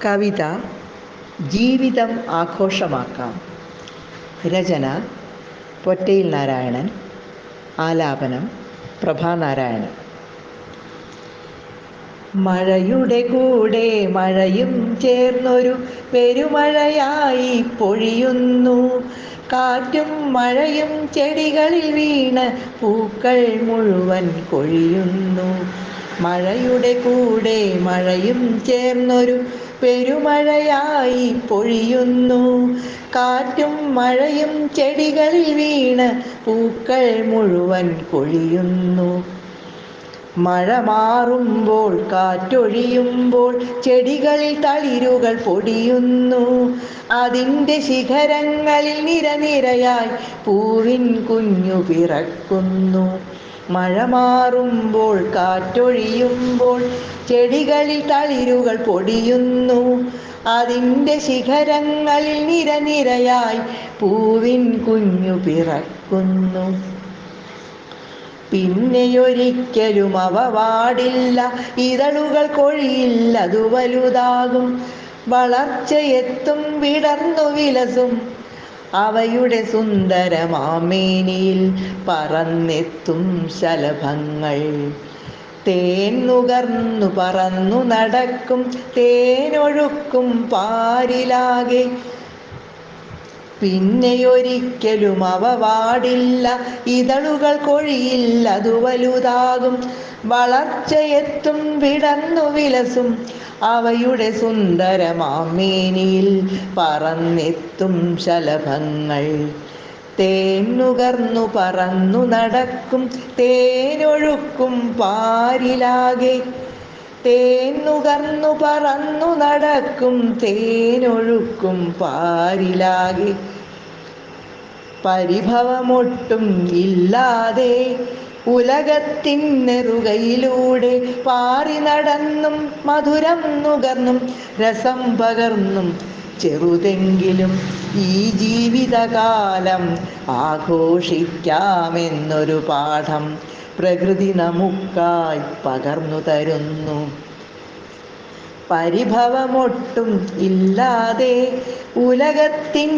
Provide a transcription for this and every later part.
കവിത ജീവിതം ആഘോഷമാക്കാം. രചന പൊറ്റയിൽ നാരായണൻ. ആലാപനം പ്രഭാനാരായണൻ. മഴയുടെ കൂടെ മഴയും ചേർന്നൊരു പെരുമഴയായി പൊഴിയുന്നു. കാറ്റും മഴയും ചെടികളിൽ വീണ് പൂക്കൾ മുഴുവൻ കൊഴിയുന്നു. മഴയുടെ കൂടെ മഴയും ചേർന്നൊരു പെരുമഴയായി പൊഴിയുന്നു. കാറ്റും മഴയും ചെടികളിൽ വീണ് പൂക്കൾ മുഴുവൻ കൊഴിയുന്നു. മഴ മാറുമ്പോൾ കാറ്റൊഴിയുമ്പോൾ ചെടികളിൽ തളിരുകൾ പൊടിയുന്നു. അതിൻ്റെ ശിഖരങ്ങളിൽ നിരനിരയായി പൂവിൻ കുഞ്ഞു പിറക്കുന്നു. മഴ മാറുമ്പോൾ കാറ്റൊഴിയുമ്പോൾ ചെടികളിൽ തളിരുകൾ പൊടിയുന്നു. അതിൻ്റെ ശിഖരങ്ങളിൽ നിരനിരയായി പൂവിൻ കുഞ്ഞു പിറക്കുന്നു. പിന്നെയൊരിക്കലും അവ വാടില്ല, ഇതളുകൾ കൊഴിയില്ല, അതു വലുതാകും. വളർച്ചയെത്തും വിടർന്നു വിലസും അവയുടെ സുന്ദരമാമേനിയിൽ പറന്നെത്തും ശലഭങ്ങൾ. തേൻ നുകർന്നു പറന്നു നടക്കും, തേനൊഴുക്കും പാരിലാകെ. പിന്നെയൊരിക്കലും അവ വാടില്ല, ഇതളുകൾ കൊഴിയില്ല, അതു വലുതാകും. വളർച്ചയെത്തും വിടർന്നു വിലസും അവയുടെ സുന്ദരമാമേനിയിൽ പറന്നെത്തും ശലഭങ്ങൾ. തേൻ നുകർന്നു പറന്നു നടക്കും, തേനൊഴുക്കും പാരിലാകെ. തേൻ നുകർന്നു പറന്നു നടക്കും, തേനൊഴുക്കും പാരിലാകെ. പരിഭവമൊട്ടും ഇല്ലാതെ ഉലകത്തിൻ നെറുകയിലൂടെ പാറി നടന്നും മധുരം നുകർന്നും രസം പകർന്നും ചെറുതെങ്കിലും ഈ ജീവിതകാലം ആഘോഷിക്കാമെന്നൊരു പാഠം പ്രകൃതി നമുക്കായി പകർന്നു തരുന്നു. പരിഭവമൊട്ടും ഇല്ലാതെ ഉലകത്തിൻ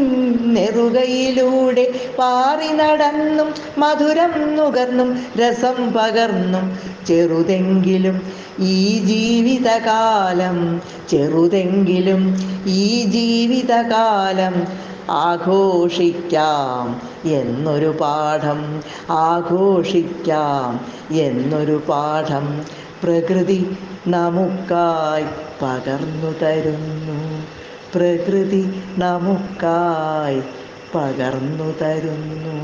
നെറുകയിലൂടെ പാറി നടന്നും മധുരം നുകർന്നും രസം പകർന്നും ചെറുതെങ്കിലും ഈ ജീവിതകാലം ചെറുതെങ്കിലും ഈ ജീവിതകാലം ആഘോഷിക്കാം എന്നൊരു പാഠം ആഘോഷിക്കാം എന്നൊരു പാഠം പ്രകൃതി നമുക്കായി പകർന്നു തരുന്നു. പ്രകൃതി നമുക്കായി പകർന്നു തരുന്നു.